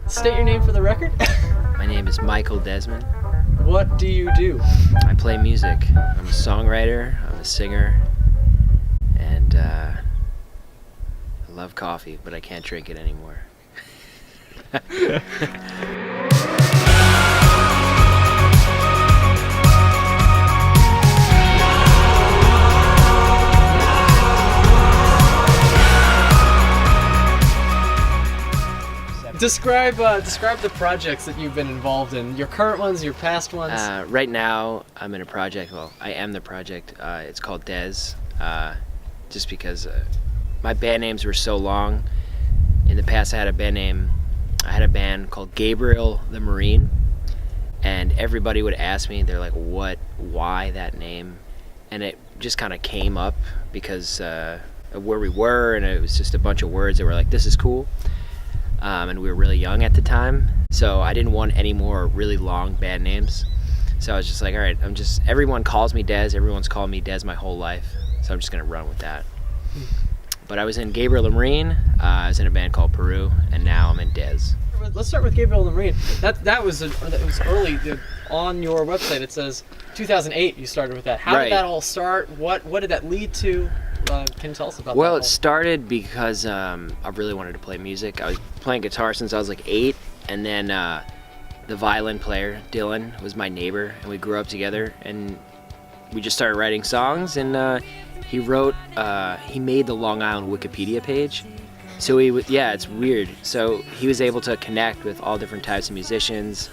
State your name for the record. My name is Michael Desmond. What do you do? I play music. I'm a songwriter, I'm a singer, and I love coffee, but I can't drink it anymore. Describe the projects that you've been involved in. Your current ones, your past ones. Right now, I'm in a project. Well, I am the project. It's called Dez. Just because my band names were so long. In the past, I had a band called Gabriel the Marine, and everybody would ask me, they're like, why that name? And it just kind of came up because of where we were, and it was just a bunch of words that were like, this is cool. And we were really young at the time, so I didn't want any more really long band names. So I was just like, all right, everyone calls me Dez, everyone's called me Dez my whole life, so I'm just gonna run with that. But I was in Gabriel the Marine, I was in a band called Peru, and now I'm in Dez. Let's start with Gabriel the Marine. That was early. On your website it says 2008 you started with that. How did that all start? What did that lead to? Can you tell us about that? Well, it started because I really wanted to play music. I was playing guitar since I was like 8, and then the violin player, Dylan, was my neighbor, and we grew up together, and we just started writing songs, and he made the Long Island Wikipedia page. So it's weird. So he was able to connect with all different types of musicians,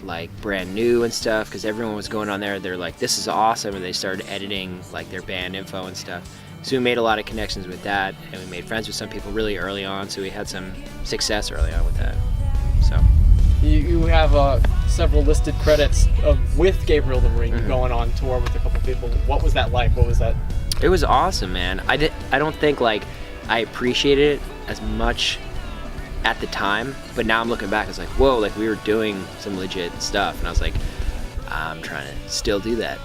like brand new and stuff, because everyone was going on there. They're like, this is awesome, and they started editing like their band info and stuff. So we made a lot of connections with that, and we made friends with some people really early on, so we had some success early on with that. So you have several listed credits with Gabriel the Marine, going on tour with a couple people. What was that like? What was that? It was awesome, man. I don't think like I appreciated it as much at the time, but now I'm looking back, it's like, whoa, like we were doing some legit stuff, and I was like, I'm trying to still do that.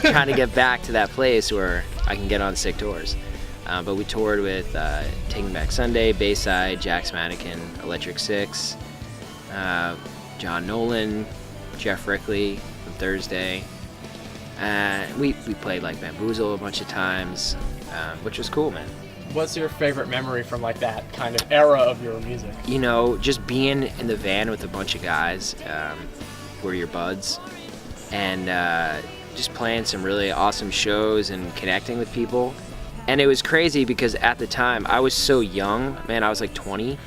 Trying to get back to that place where I can get on sick tours. But we toured with Taking Back Sunday, Bayside, Jack's Mannequin, Electric Six, John Nolan, Jeff Rickley on Thursday. We played like Bamboozle a bunch of times, which was cool, man. What's your favorite memory from like that kind of era of your music? You know, just being in the van with a bunch of guys who are your buds, and just playing some really awesome shows and connecting with people. And it was crazy because at the time I was so young, man. I was like 20,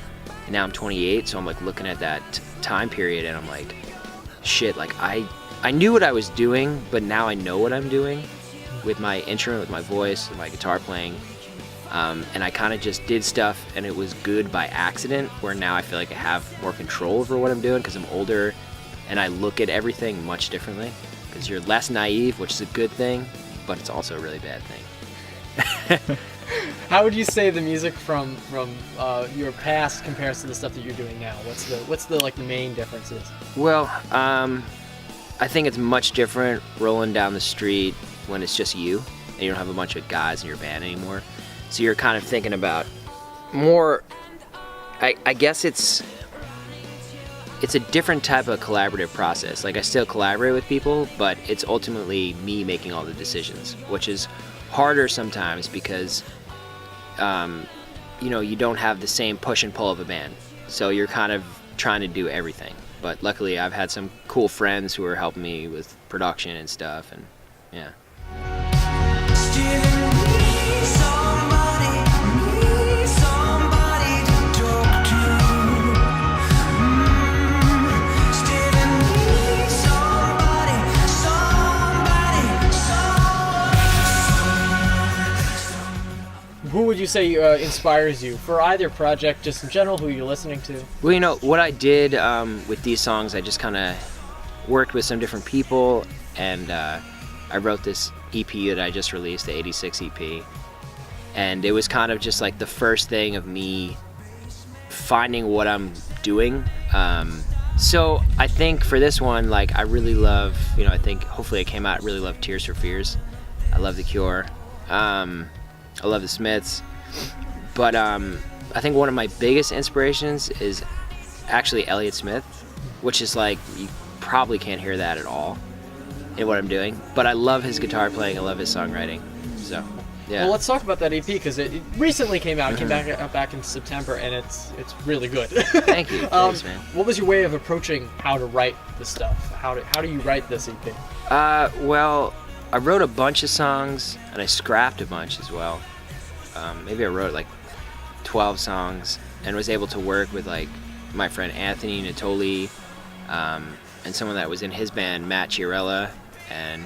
and now I'm 28, so I'm like looking at that time period, and I'm like, shit, like I knew what I was doing, but now I know what I'm doing with my instrument, with my voice, with my guitar playing. And I kind of just did stuff, and it was good by accident, where now I feel like I have more control over what I'm doing because I'm older, and I look at everything much differently, because you're less naive, which is a good thing, but it's also a really bad thing. How would you say the music from your past compares to the stuff that you're doing now? What's the like the main differences? Well, I think it's much different rolling down the street when it's just you, and you don't have a bunch of guys in your band anymore. So you're kind of thinking about more, I guess it's a different type of collaborative process. Like I still collaborate with people, but it's ultimately me making all the decisions, which is harder sometimes because, you don't have the same push and pull of a band. So you're kind of trying to do everything. But luckily I've had some cool friends who are helping me with production and stuff, and yeah. Who would you say inspires you for either project, just in general, who you're listening to? Well, what I did with these songs, I just kind of worked with some different people, and I wrote this EP that I just released, the 86 EP, and it was kind of just like the first thing of me finding what I'm doing. So I think for this one, like I really love, I think hopefully it came out, I really love Tears for Fears. I love The Cure. I love the Smiths. But I think one of my biggest inspirations is actually Elliott Smith, which is like, you probably can't hear that at all in what I'm doing, but I love his guitar playing, I love his songwriting, so yeah. Well, let's talk about that EP, because it recently came out. It came back in September, and it's really good. Thank you. Thanks, man. What was your way of approaching how to write the stuff? How do you write this EP? Well, I wrote a bunch of songs, and I scrapped a bunch as well. Maybe I wrote like 12 songs, and was able to work with like my friend Anthony Natoli, and someone that was in his band, Matt Chiarella, and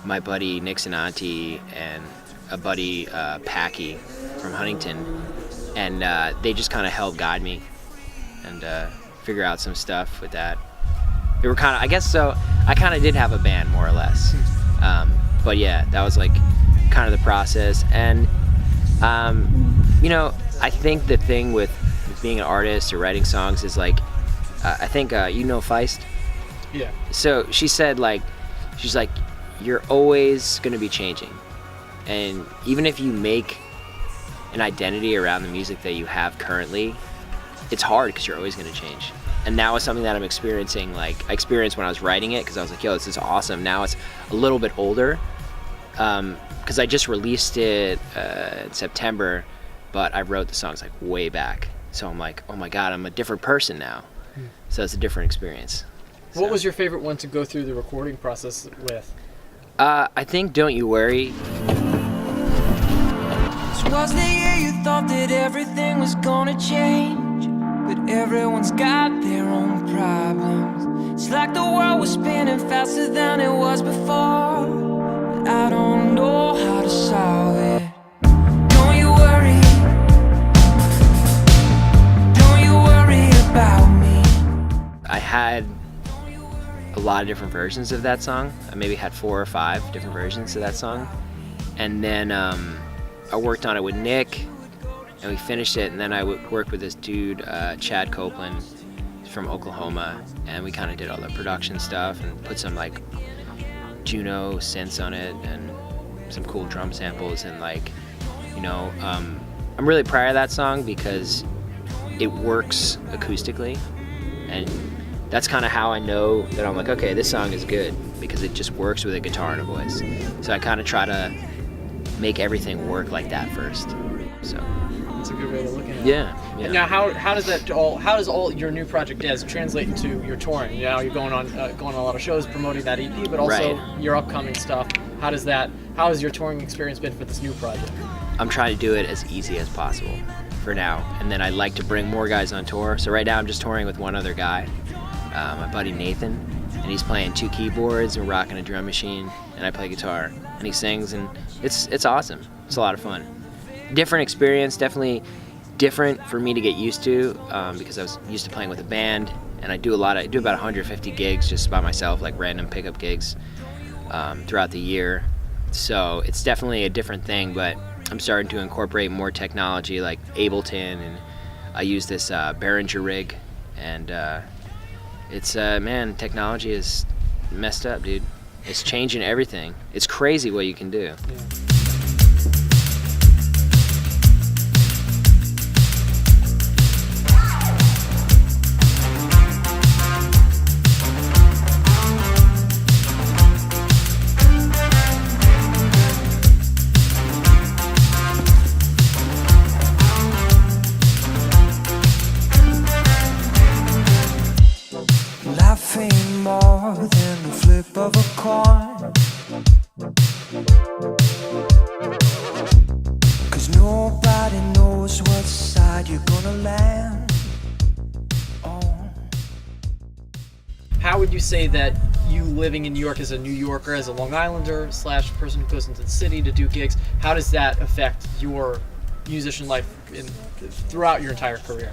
my buddy Nick Sinanti, and a buddy Packy from Huntington, and they just kind of helped guide me and figure out some stuff with that. They were kind of, I guess so, I kind of did have a band more or less, but yeah, that was like kind of the process. And you know, I think the thing with being an artist or writing songs is like, I think you know Feist? Yeah. So she's like, you're always gonna be changing. And even if you make an identity around the music that you have currently, it's hard because you're always going to change. And now it's something that I'm experiencing. Like, I experienced when I was writing it, because I was like, yo, this is awesome. Now it's a little bit older, because I just released it in September, but I wrote the songs like way back. So I'm like, oh my God, I'm a different person now. So it's a different experience. What was your favorite one to go through the recording process with? I think Don't You Worry. Was the year you thought that everything was gonna change, but everyone's got their own problems. It's like the world was spinning faster than it was before, but I don't know how to solve it. Don't you worry, don't you worry about me. I had a lot of different versions of that song. I maybe had 4 or 5 different versions of that song, and then I worked on it with Nick, and we finished it, and then I worked with this dude, Chad Copeland, from Oklahoma, and we kind of did all the production stuff and put some like Juno synths on it and some cool drum samples, and like, you know, I'm really proud of that song because it works acoustically, and that's kind of how I know that I'm like, okay, this song is good, because it just works with a guitar and a voice. So I kind of try to make everything work like that first. So that's a good way to look at it. Yeah. And now, how does all your new project Des translate into your touring? You know, you're going on a lot of shows promoting that EP, but also your upcoming stuff. How has your touring experience been for this new project? I'm trying to do it as easy as possible for now, and then I'd like to bring more guys on tour. So right now I'm just touring with one other guy, my buddy Nathan, and he's playing 2 keyboards and rocking a drum machine, and I play guitar, and he sings, and it's awesome. It's a lot of fun. Different experience, definitely different for me to get used to, because I was used to playing with a band, and I do about 150 gigs just by myself, like random pickup gigs throughout the year. So it's definitely a different thing, but I'm starting to incorporate more technology like Ableton, and I use this Behringer rig, and it's man, technology is messed up, dude. It's changing everything. It's crazy what you can do. Yeah. Life ain't more than the flip of a coin, 'cause nobody knows what side you're gonna land on. How would you say that you living in New York as a New Yorker, as a Long Islander / person who goes into the city to do gigs, how does that affect your musician life throughout your entire career?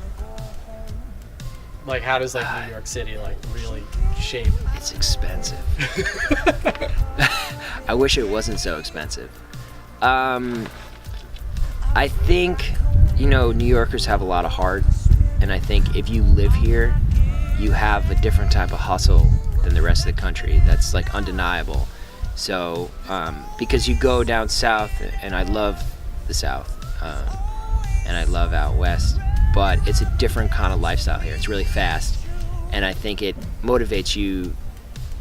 Like, how does New York City really shape? It's expensive. I wish it wasn't so expensive. I think, New Yorkers have a lot of heart, and I think if you live here, you have a different type of hustle than the rest of the country. That's undeniable. So, because you go down south, and I love the South, and I love out west, but it's a different kind of lifestyle here. It's really fast, and I think it motivates you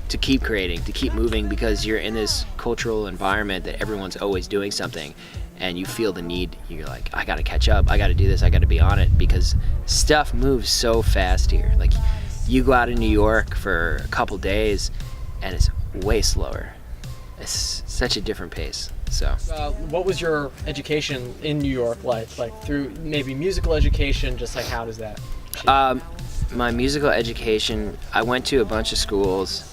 to keep creating, to keep moving, because you're in this cultural environment that everyone's always doing something, and you feel the need. You're like, I gotta catch up, I gotta do this, I gotta be on it, because stuff moves so fast here. Like, you go out in New York for a couple days and it's way slower. It's such a different pace. So what was your education in New York like through maybe musical education, just like how does that change? My musical education, I went to a bunch of schools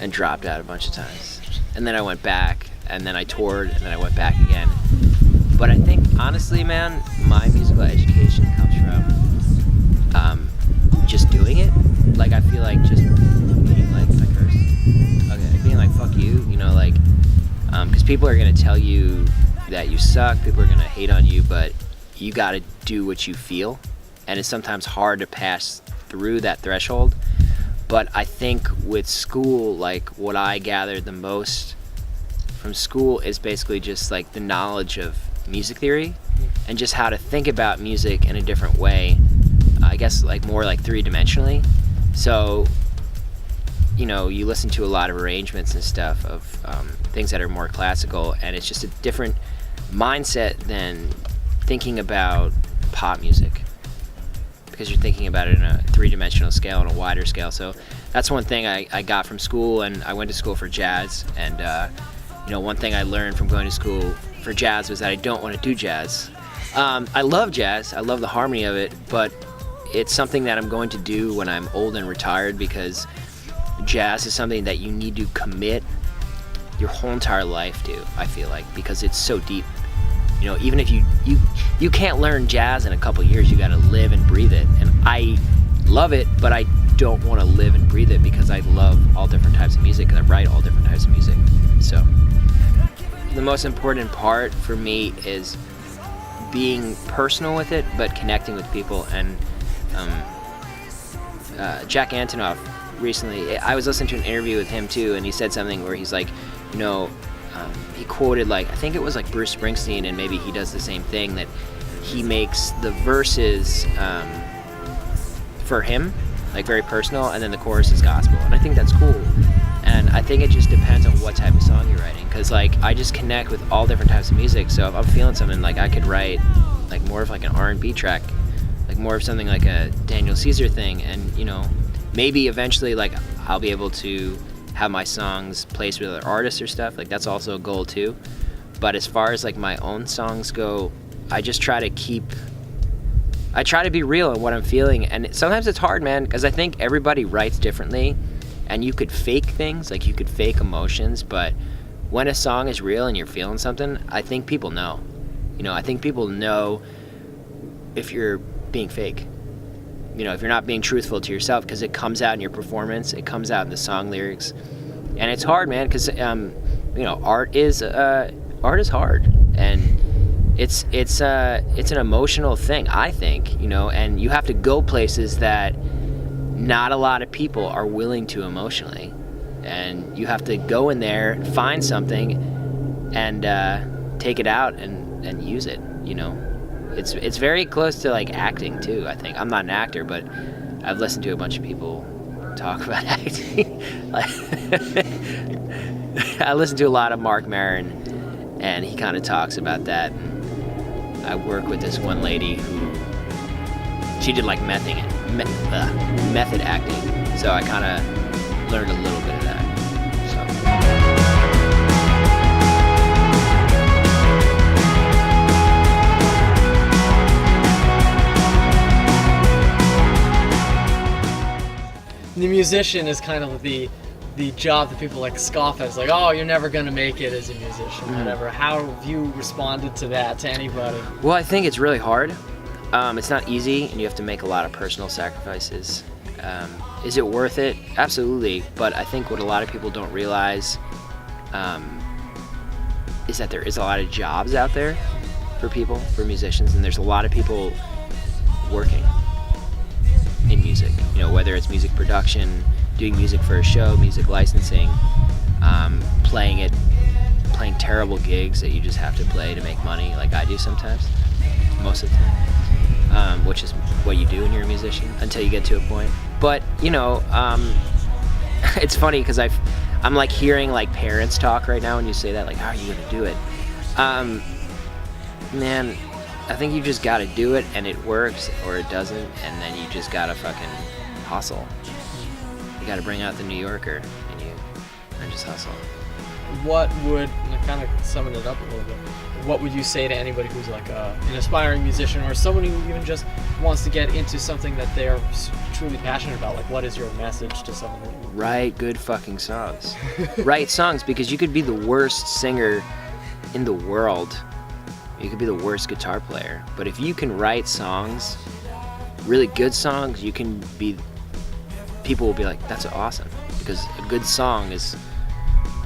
and dropped out a bunch of times, and then I went back, and then I toured, and then I went back again. But I think, honestly, man, my musical education comes from just doing it. Like, I feel like just being like, I curse. Okay, being like, fuck you, you know, like, because people are gonna tell you that you suck, people are gonna hate on you, but you gotta do what you feel, and it's sometimes hard to pass through that threshold. But I think with school, like, what I gathered the most from school is basically just like the knowledge of music theory and just how to think about music in a different way. I guess like more like three-dimensionally. So, you know, you listen to a lot of arrangements and stuff of things that are more classical, and it's just a different mindset than thinking about pop music, because you're thinking about it in a three-dimensional scale, on a wider scale. So that's one thing I got from school, and I went to school for jazz, and you know, one thing I learned from going to school for jazz was that I don't want to do jazz. I love jazz, I love the harmony of it, but it's something that I'm going to do when I'm old and retired, because jazz is something that you need to commit your whole entire life to, I feel like, because it's so deep. You know, even if you can't learn jazz in a couple years, you gotta live and breathe it. And I love it, but I don't want to live and breathe it, because I love all different types of music, and I write all different types of music. So the most important part for me is being personal with it, but connecting with people. And Jack Antonoff recently, I was listening to an interview with him too, and he said something where he's like, you know, he quoted, like, I think it was like Bruce Springsteen, and maybe he does the same thing, that he makes the verses for him, like, very personal, and then the chorus is gospel. And I think that's cool. And I think it just depends on what type of song you're writing, because like, I just connect with all different types of music. So if I'm feeling something, like, I could write like more of like an R&B track, like more of something like a Daniel Caesar thing, and you know, maybe eventually like I'll be able to have my songs placed with other artists or stuff. Like, that's also a goal too. But as far as like my own songs go, I just try to be real in what I'm feeling. And sometimes it's hard, man, because I think everybody writes differently, and you could fake things, like you could fake emotions, but when a song is real and you're feeling something, I think people know. You know, I think people know if you're being fake. You know, if you're not being truthful to yourself, because it comes out in your performance, it comes out in the song lyrics. And it's hard, man, because you know, art is hard, and it's an emotional thing, I think, you know, and you have to go places that not a lot of people are willing to emotionally, and you have to go in there, find something, and take it out and use it, you know. It's very close to like acting too, I think. I'm not an actor, but I've listened to a bunch of people talk about acting. I listen to a lot of Mark Maron, and he kind of talks about that. And I work with this one lady who, she did like method acting, so I kind of learned a little bit of that. The musician is kind of the job that people like scoff at. It's like, oh, you're never gonna make it as a musician, whatever. How have you responded to that, to anybody? Well, I think it's really hard. It's not easy, and you have to make a lot of personal sacrifices. Is it worth it? Absolutely. But I think what a lot of people don't realize is that there is a lot of jobs out there for people, for musicians, and there's a lot of people working in music, you know, whether it's music production, doing music for a show, music licensing, playing terrible gigs that you just have to play to make money, like I do sometimes, most of the which is what you do when you're a musician until you get to a point. But you know, it's funny because I'm like hearing like parents talk right now when you say that, like, how are you gonna do it? Man, I think you just gotta do it, and it works or it doesn't, and then you just gotta fucking hustle. You gotta bring out the New Yorker and just hustle. What would, kind of summing it up a little bit, what would you say to anybody who's like an aspiring musician or someone who even just wants to get into something that they are truly passionate about? Like, what is your message to someone? Write good fucking songs. Write songs, because you could be the worst singer in the world. You could be the worst guitar player. But if you can write songs, really good songs, you can be, people will be like, that's awesome. Because a good song is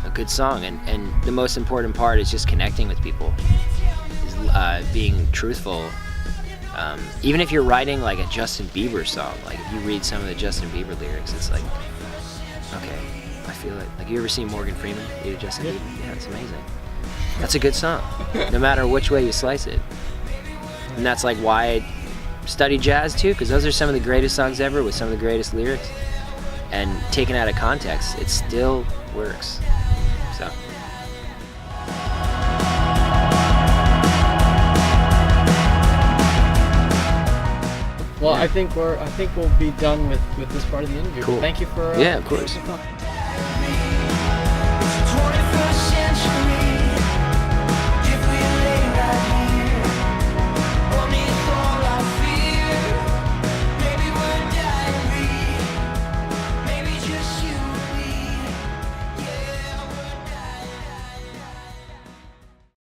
a good song, and the most important part is just connecting with people, is being truthful. Even if you're writing like a Justin Bieber song, like if you read some of the Justin Bieber lyrics, it's like, okay, I feel it. Like, you ever seen Morgan Freeman do Justin Bieber? Yeah, it's amazing. That's a good song, no matter which way you slice it. And that's like why I study jazz too, because those are some of the greatest songs ever with some of the greatest lyrics. And taken out of context, it still works. So. Well, I think we'll be done with this part of the interview. Cool. Thank you for yeah, of course. for